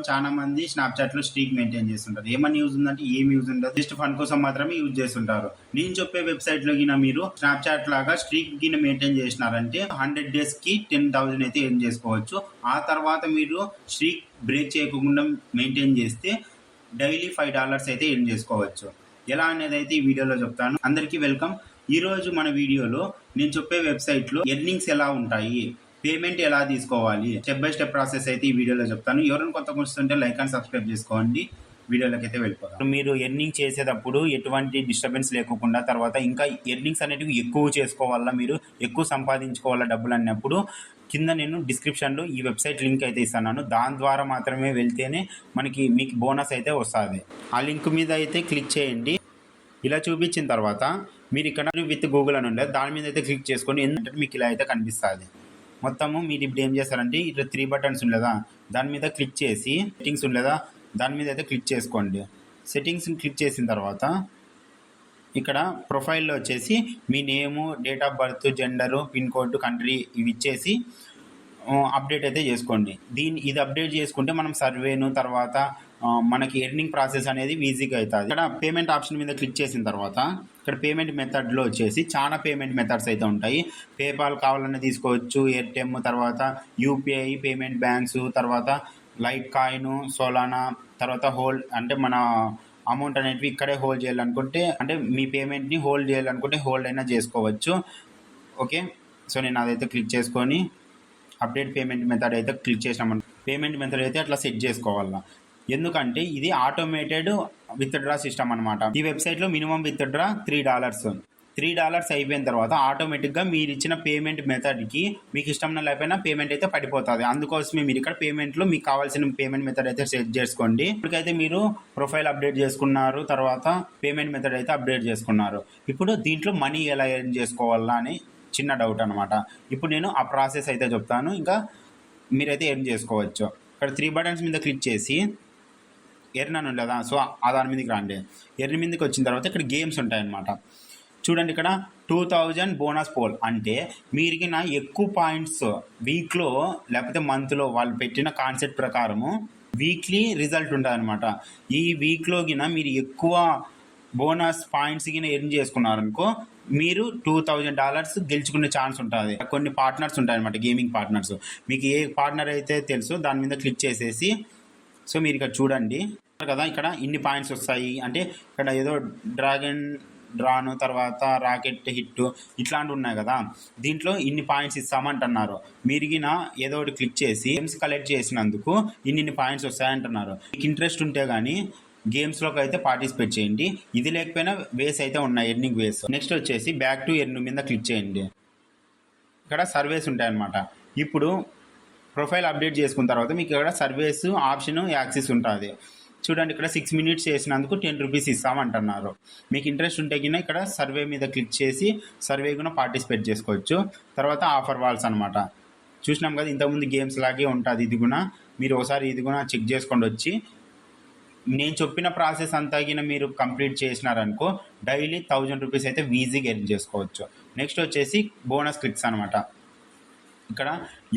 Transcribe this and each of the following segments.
చాలా మంది స్నాప్చాట్ లో స్ట్రీక్ మెయింటైన్ చేస్తుంటారు. ఏమని యూజ్ ఉందంటే ఏం యూజ్ ఉండదు, జస్ట్ ఫన్ కోసం మాత్రమే యూజ్ చేస్తుంటారు. నేను చెప్పే వెబ్సైట్ లో గిన మీరు స్నాప్చాట్ లాగా స్ట్రీక్ గిన మెయింటైన్ చేసినారంటే 100 days కి 10,000 అయితే ఎర్న్ చేసుకోవచ్చు. ఆ తర్వాత మీరు స్ట్రీక్ బ్రేక్ చేయకుండా మెయింటైన్ చేస్తే డైలీ $5 అయితే ఎర్న్ చేసుకోవచ్చు. ఎలా అనేది అయితే ఈ వీడియోలో చెప్తాను. అందరికీ వెల్కమ్. ఈ రోజు మన వీడియోలో నేను చెప్పే వెబ్సైట్ లో ఎర్నింగ్స్ ఎలా ఉంటాయి, పేమెంట్ ఎలా తీసుకోవాలి, స్టెప్ బై స్టెప్ ప్రాసెస్ అయితే ఈ వీడియోలో చెప్తాను. ఎవరైనా కొత్తగా వస్తుంటే లైక్ అండ్ సబ్స్క్రైబ్ చేసుకోండి. వీడియోలోకి అయితే వెళ్ళిపోతాం. మీరు ఎర్నింగ్ చేసేటప్పుడు ఎటువంటి డిస్టర్బెన్స్ లేకుండా, తర్వాత ఇంకా ఎర్నింగ్స్ అనేటివి ఎక్కువ చేసుకోవాలా, మీరు ఎక్కువ సంపాదించుకోవాలా డబ్బులు అన్నప్పుడు కింద నేను డిస్క్రిప్షన్లో ఈ వెబ్సైట్ లింక్ అయితే ఇస్తున్నాను. దాని ద్వారా మాత్రమే వెళ్తేనే మీకు బోనస్ అయితే వస్తుంది. ఆ లింక్ మీద అయితే క్లిక్ చేయండి. ఇలా చూపించిన తర్వాత మీరు ఇక్కడ విత్ గూగుల్ అని ఉండదు, దాని మీద అయితే క్లిక్ చేసుకోండి. ఎందుకంటే మీకు ఇలా అయితే కనిపిస్తుంది. మొత్తము మీరు ఇప్పుడు ఏం చేస్తారంటే ఇట్లా 3 బటన్స్ ఉండదా, దాని మీద క్లిక్ చేసి సెట్టింగ్స్ ఉండదా, దాని మీద అయితే క్లిక్ చేసుకోండి. సెట్టింగ్స్ క్లిక్ చేసిన తర్వాత ఇక్కడ ప్రొఫైల్లో వచ్చేసి మీ name, date of birth, gender, pin code, country ఇవి ఇచ్చేసి అప్డేట్ అయితే చేసుకోండి. ఇది అప్డేట్ చేసుకుంటే మనం సర్వేను తర్వాత మనకి ఎర్నింగ్ ప్రాసెస్ అనేది ఈజీగా అవుతుంది. ఇక్కడ పేమెంట్ ఆప్షన్ మీద క్లిక్ చేసిన తర్వాత ఇక్కడ పేమెంట్ మెథడ్లో వచ్చేసి చాలా పేమెంట్ మెథడ్స్ అయితే ఉంటాయి. పేపాల్ కావాలన్నా తీసుకోవచ్చు, ఎయిర్టెమ్, తర్వాత యూపీఐ పేమెంట్ బ్యాంక్స్, తర్వాత లైట్ కాయిన్, సోలానా, తర్వాత హోల్డ్ అంటే మన అమౌంట్ అనేటివి ఇక్కడే హోల్డ్ చేయాలనుకుంటే, అంటే మీ పేమెంట్ని హోల్డ్ చేయాలనుకుంటే హోల్డ్ అయినా చేసుకోవచ్చు. ఓకే, సో నేను అదైతే క్లిక్ చేసుకొని అప్డేట్ పేమెంట్ మెథడ్ అయితే క్లిక్ చేసామని పేమెంట్ మెథడ్ అయితే అట్లా సెట్ చేసుకోవాలా. ఎందుకంటే ఇది ఆటోమేటెడ్ విత్డ్రా సిస్టమ్ అనమాట. ఈ వెబ్సైట్లో మినిమం విత్డ్రా $3 అయిపోయిన తర్వాత ఆటోమేటిక్గా మీరు ఇచ్చిన పేమెంట్ మెథడ్కి మీకు ఇష్టం లేకపోయినా పేమెంట్ అయితే పడిపోతుంది. అందుకోసమే మీరు ఇక్కడ పేమెంట్లో మీకు కావాల్సిన పేమెంట్ మెథడ్ అయితే సెట్ చేసుకోండి. ఇప్పటికైతే మీరు ప్రొఫైల్ అప్డేట్ చేసుకున్నారు, తర్వాత పేమెంట్ మెథడ్ అయితే అప్డేట్ చేసుకున్నారు. ఇప్పుడు దీంట్లో మనీ ఎలా ఎర్న్ చేసుకోవాలా అని చిన్న డౌట్ అనమాట. ఇప్పుడు నేను ఆ ప్రాసెస్ అయితే చెప్తాను, ఇంకా మీరైతే ఎర్న్ చేసుకోవచ్చు. ఇక్కడ 3 బటన్స్ మీద క్లిక్ చేసి ఎర్న్ అని ఉండదా, సో దాని మీదకి రండి. ఎర్న్ మీదకి వచ్చిన తర్వాత ఇక్కడ గేమ్స్ ఉంటాయన్నమాట. చూడండి, ఇక్కడ 2000 బోనస్ పోల్ అంటే మీరిగిన ఎక్కువ పాయింట్స్ వీక్లో లేకపోతే మంత్లో వాళ్ళు పెట్టిన కాన్సెప్ట్ ప్రకారము వీక్లీ రిజల్ట్ ఉంటుంది అనమాట. ఈ వీక్లో గిన మీరు ఎక్కువ బోనస్ పాయింట్స్ గిన ఎర్న్ చేసుకున్నారనుకో మీరు $2,000 గెలుచుకునే ఛాన్స్ ఉంటుంది. కొన్ని పార్ట్నర్స్ ఉంటాయన్నమాట, గేమింగ్ పార్ట్నర్స్. మీకు ఏ పార్ట్నర్ అయితే తెలుసో దాని మీద క్లిక్ చేసేసి, సో మీరు ఇక్కడ చూడండి కదా, ఇక్కడ ఇన్ని పాయింట్స్ వస్తాయి అంటే ఇక్కడ ఏదో డ్రాగన్ డ్రాను, తర్వాత రాకెట్ హిట్ ఇట్లాంటివి ఉన్నాయి కదా, దీంట్లో ఇన్ని పాయింట్స్ ఇస్తామంటున్నారు. మీరిగిన ఏదో ఒకటి క్లిక్ చేసి గేమ్స్ కలెక్ట్ చేసినందుకు ఇన్ని పాయింట్స్ వస్తాయంటున్నారు. మీకు ఇంట్రెస్ట్ ఉంటే కానీ గేమ్స్లోకి అయితే పార్టిసిపేట్ చేయండి. ఇది లేకపోయినా వేస్ అయితే ఉన్నాయి, ఎర్నింగ్ వేస్. నెక్స్ట్ వచ్చేసి బ్యాక్ టు ఎర్న్ మీద క్లిక్ చేయండి. ఇక్కడ సర్వేస్ ఉంటాయన్నమాట. ఇప్పుడు ప్రొఫైల్ అప్డేట్ చేసుకున్న తర్వాత మీకు ఇక్కడ సర్వేస్ ఆప్షన్ యాక్సెస్ ఉంటుంది. చూడండి, ఇక్కడ 6 minutes చేసినందుకు $10 ఇస్తామంటున్నారు. మీకు ఇంట్రెస్ట్ ఉంటే కింద ఇక్కడ సర్వే మీద క్లిక్ చేసి సర్వే కూడా పార్టిసిపేట్ చేసుకోవచ్చు. తర్వాత ఆఫర్ వాల్స్ అనమాట. చూసినాం కదా, ఇంతకుముందు గేమ్స్ లాగే ఉంటుంది. ఇది కూడా మీరు ఒకసారి ఇది కూడా చెక్ చేసుకోండి వచ్చి. నేను చెప్పిన ప్రాసెస్ అంతా కింద మీరు కంప్లీట్ చేసినారనుకో డైలీ $1,000 అయితే ఈజీగా ఎర్న్ చేసుకోవచ్చు. నెక్స్ట్ వచ్చేసి బోనస్ క్లిక్స్ అనమాట. ఇక్కడ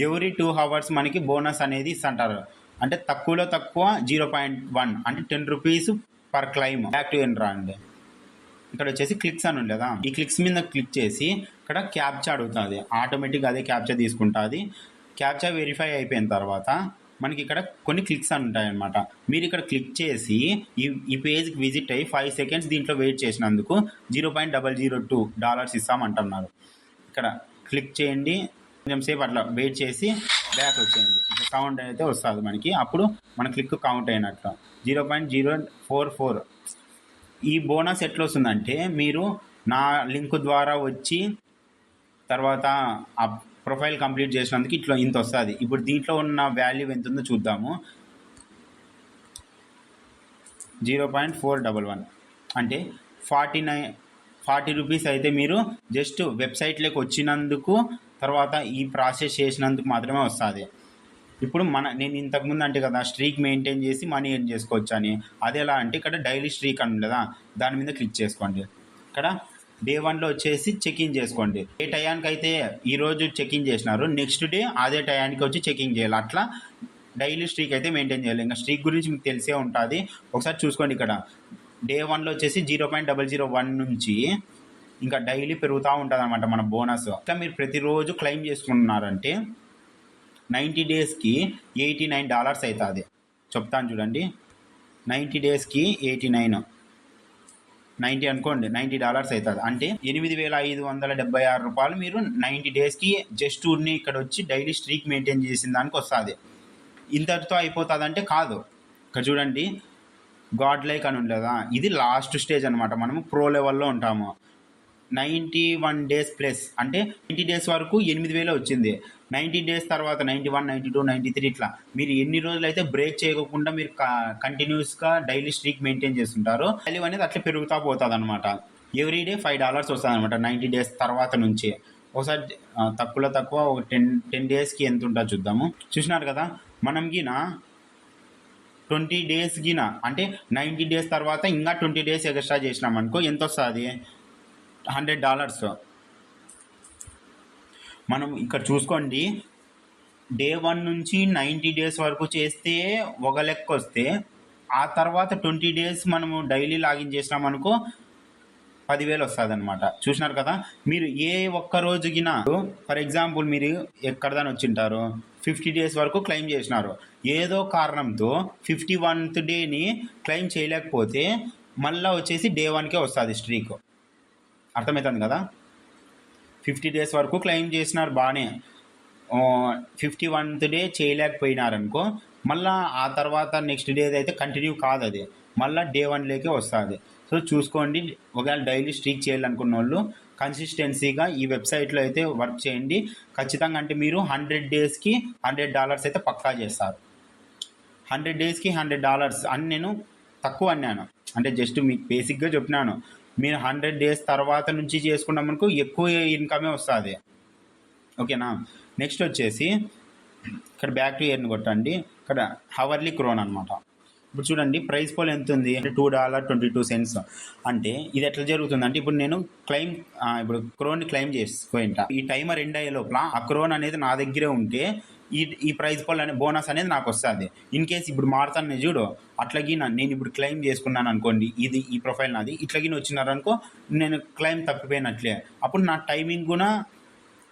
ఎవ్రీ 2 hours మనకి బోనస్ అనేది ఇస్తుంటారు. అంటే తక్కువలో తక్కువ 0.1 అంటే $10 per claim. Back to earn రాండి. ఇక్కడ వచ్చేసి క్లిక్స్ అని ఉండదా, ఈ క్లిక్స్ మీద క్లిక్ చేసి ఇక్కడ క్యాప్చా అడుగుతుంది. ఆటోమేటిక్గా అదే క్యాప్చా తీసుకుంటుంది. క్యాప్చా వెరిఫై అయిపోయిన తర్వాత మనకి ఇక్కడ కొన్ని క్లిక్స్ అని ఉంటాయన్నమాట. మీరు ఇక్కడ క్లిక్ చేసి ఈ పేజ్కి విజిట్ అయ్యి 5 seconds దీంట్లో వెయిట్ చేసినందుకు $0.002 ఇస్తామంటున్నారు. ఇక్కడ క్లిక్ చేయండి, కొంచెం సేపు అట్లా వెయిట్ చేసి బ్యాక్ వచ్చేయండి. ఇట్లా కౌంట్ అయితే వస్తుంది మనకి. అప్పుడు మన క్లిక్ కౌంట్ అయినట్లు 0.044. ఈ బోనస్ ఎట్లా వస్తుందంటే మీరు నా లింక్ ద్వారా వచ్చి తర్వాత ఆ ప్రొఫైల్ కంప్లీట్ చేసినందుకు ఇంత వస్తుంది. ఇప్పుడు దీంట్లో ఉన్న వాల్యూ ఎంత ఉందో చూద్దాము. 0.411 అంటే $40 అయితే మీరు జస్ట్ వెబ్సైట్లోకి వచ్చినందుకు తర్వాత ఈ ప్రాసెస్ చేసినందుకు మాత్రమే వస్తుంది. ఇప్పుడు నేను ఇంతకుముందు అంటే కదా స్ట్రీక్ మెయింటైన్ చేసి మనీ ఎర్న్ చేసుకోవచ్చు అని. అది ఎలా అంటే ఇక్కడ డైలీ స్ట్రీక్ అని ఉండదా, దాని మీద క్లిక్ చేసుకోండి. ఇక్కడ డే 1లో వచ్చేసి చెక్ఇన్ చేసుకోండి. ఏ టయానికి అయితే ఈరోజు చెక్ఇన్ చేసినారు నెక్స్ట్ డే అదే టయానికి వచ్చి చెక్ఇన్ చేయాలి. అట్లా డైలీ స్ట్రీక్ అయితే మెయింటైన్ చేయాలి. ఇంకా స్ట్రీక్ గురించి మీకు తెలిసే ఉంటుంది, ఒకసారి చూసుకోండి. ఇక్కడ డే 1లో వచ్చేసి 0.001 నుంచి ఇంకా డైలీ పెరుగుతూ ఉంటుంది అనమాట మన బోనస్. ఇంకా మీరు ప్రతిరోజు క్లెయిమ్ చేసుకున్నారంటే 90 డేస్కి $89 అవుతుంది. చెప్తాను చూడండి, 90 డేస్కి 90 అనుకోండి, $90 అవుతుంది. అంటే $8,576 మీరు 90 డేస్కి జస్ట్ ఊరిని ఇక్కడ వచ్చి డైలీ స్ట్రీక్ మెయింటైన్ చేసిన దానికి వస్తుంది. ఇంతటితో అయిపోతుంది అంటే కాదు. ఇక్కడ చూడండి, గాడ్ లైక్ అని ఉండదా, ఇది లాస్ట్ స్టేజ్ అనమాట. మనము ప్రో లెవెల్లో ఉంటాము. 91 డేస్ ప్లస్ అంటే 90 డేస్ వరకు 8,000 వచ్చింది. 90 డేస్ తర్వాత 91, 92, 93 ఇట్లా మీరు ఎన్ని రోజులు అయితే బ్రేక్ చేయకుండా మీరు కంటిన్యూస్గా డైలీ స్ట్రీక్ మెయింటైన్ చేస్తుంటారో వాల్యూ అనేది అట్లా పెరుగుతూ పోతుంది అనమాట. ఎవ్రీడే $5 వస్తుంది అనమాట 90 డేస్ తర్వాత నుంచి. ఒకసారి తక్కువ ఒక 10 డేస్కి ఎంత ఉంటుందో చూద్దాము. చూసినారు కదా, మనం గిన 20 డేస్ గిన అంటే 90 డేస్ తర్వాత ఇంకా 20 డేస్ ఎక్స్ట్రా చేసినాం అనుకో ఎంత వస్తుంది, $100. మనం ఇక్కడ చూసుకోండి, డే 1 నుంచి 90 డేస్ వరకు చేస్తే ఒక లెక్క వస్తే, ఆ తర్వాత 20 డేస్ మనము డైలీ లాగిన్ చేసినాం అనుకో 10,000 వస్తుంది అనమాట. చూసినారు కదా, మీరు ఏ ఒక్క రోజుకిన ఫర్ ఎగ్జాంపుల్ మీరు ఎక్కడదాని వచ్చింటారు 50 డేస్ వరకు క్లెయిమ్ చేసినారు, ఏదో కారణంతో 51th డేని క్లెయిమ్ చేయలేకపోతే మళ్ళీ వచ్చేసి డే 1కే వస్తుంది స్ట్రీక్. అర్థమవుతుంది కదా, 50 డేస్ వరకు క్లెయిమ్ చేసినారు బాగానే, 51th డే చేయలేకపోయినారనుకో మళ్ళీ ఆ తర్వాత నెక్స్ట్ డే అయితే కంటిన్యూ కాదు, అది మళ్ళీ డే 1లోకే వస్తుంది. సో చూసుకోండి, ఒకవేళ డైలీ స్ట్రీక్ చేయాలనుకున్న వాళ్ళు కన్సిస్టెన్సీగా ఈ వెబ్సైట్లో అయితే వర్క్ చేయండి ఖచ్చితంగా. అంటే మీరు 100 డేస్కి $100 అయితే పక్కా చేస్తారు. 100 డేస్కి $100 అని నేను తక్కువ అన్నాను, అంటే జస్ట్ మీకు బేసిక్గా చెప్పినాను. మీరు 100 డేస్ తర్వాత నుంచి చేసుకున్నాం అనుకో ఎక్కువ ఇన్కమే వస్తుంది. ఓకేనా. నెక్స్ట్ వచ్చేసి ఇక్కడ బ్యాక్ టు ఇయర్ని కొట్టండి. ఇక్కడ హవర్లీ క్రోన్ అనమాట. ఇప్పుడు చూడండి, ప్రైస్ పోల్ ఎంత ఉంది అంటే $2.22. అంటే ఇది ఎట్లా జరుగుతుంది అంటే, ఇప్పుడు నేను ఇప్పుడు క్రోన్ క్లెయిమ్ చేసుకోయింట, ఈ టైమర్ ఎండ్ అయ్యే లోపల ఆ క్రోన్ అనేది నా దగ్గరే ఉంటే ఈ ప్రైస్ పోల్ అనే బోనస్ అనేది నాకు వస్తుంది. ఇన్ కేస్ ఇప్పుడు మారుతాను చూడు, అట్లాగే నేను ఇప్పుడు క్లెయిమ్ చేసుకున్నాను అనుకోండి, ఇది ఈ ప్రొఫైల్ నాది, ఇట్లాగే వచ్చినారనుకో నేను క్లెయిమ్ తప్పిపోయినట్లే. అప్పుడు నా టైమింగ్ కూడా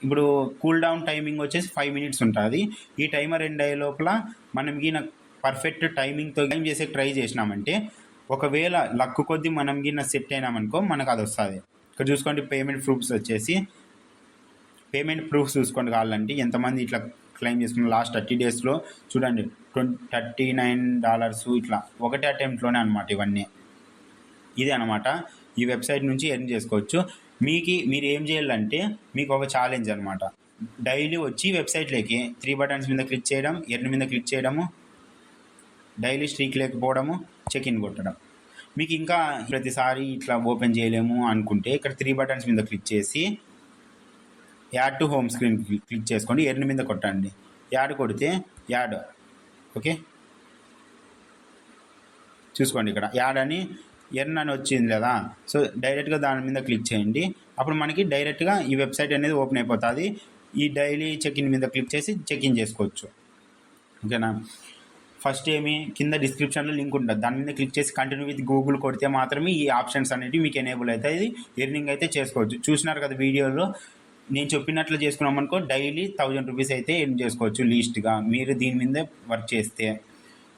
ఇప్పుడు కూల్ డౌన్ టైమింగ్ వచ్చేసి 5 minutes ఉంటుంది. ఈ టైమర్ ఎండ్ అయ్యే లోపల మనం గిన పర్ఫెక్ట్ టైమింగ్తో క్లెయిమ్ చేసే ట్రై చేసినామంటే, ఒకవేళ లక్ కొద్దీ మనం గిన్న సెట్ అయినామనుకో మనకు అది వస్తుంది. ఇక్కడ చూసుకోండి, పేమెంట్ ప్రూఫ్స్ వచ్చేసి పేమెంట్ ప్రూఫ్స్ చూసుకోండి కావాలంటే ఎంతమంది ఇట్లా క్లెయిమ్ చేసుకున్న లాస్ట్ 30 డేస్లో చూడండి, $39 ఇట్లా ఒకటే అటెంప్ట్లోనే అనమాట. ఇవన్నీ ఇదే అనమాట, ఈ వెబ్సైట్ నుంచి ఎర్న్ చేసుకోవచ్చు. మీరు ఏం చేయాలంటే, మీకు ఒక ఛాలెంజ్ అనమాట. డైలీ వచ్చి వెబ్సైట్లోకి 3 buttons మీద క్లిక్ చేయడం, ఎర్న్ మీద క్లిక్ చేయడము, డైలీ స్ట్రీక్ లేకపోవడము, చెక్ ఇన్ కొట్టడం. మీకు ఇంకా ప్రతిసారి ఇట్లా ఓపెన్ చేయలేము అనుకుంటే ఇక్కడ 3 buttons మీద క్లిక్ చేసి add to home screen click చేసుకోండి, ఎర్న్ మీద కొట్టండి. యాడ్ కొడితే యాడ్, ఓకే చూసుకోండి ఇక్కడ యాడ్ అని ఎర్న్ అని వచ్చింది కదా. సో డైరెక్ట్గా దాని మీద క్లిక్ చేయండి, అప్పుడు మనకి డైరెక్ట్గా ఈ వెబ్సైట్ అనేది ఓపెన్ అయిపోతుంది. ఈ డైలీ చెక్ ఇన్ మీద క్లిక్ చేసి చెక్ ఇన్ చేసుకోవచ్చు. ఓకేనా. ఫస్ట్ కింద డిస్క్రిప్షన్లో లింక్ ఉంటుంది, దాని మీద క్లిక్ చేసి కంటిన్యూ విత్ గూగుల్ కొడితే మాత్రమే ఈ ఆప్షన్స్ అనేవి మీకు ఎనేబుల్ అవుతాయి, ఎర్నింగ్ అయితే చేసుకోవచ్చు. చూసినారు కదా వీడియోలో, నేను చెప్పినట్లు చేసుకున్నాం అనుకో డైలీ $1,000 అయితే ఎర్న్ చేసుకోవచ్చు లీస్ట్గా, మీరు దీని మీద వర్క్ చేస్తే.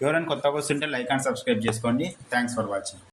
ఎవరైనా కొత్తగా వస్తుంటే లైక్ అండ్ సబ్స్క్రైబ్ చేసుకోండి. Thanks for watching.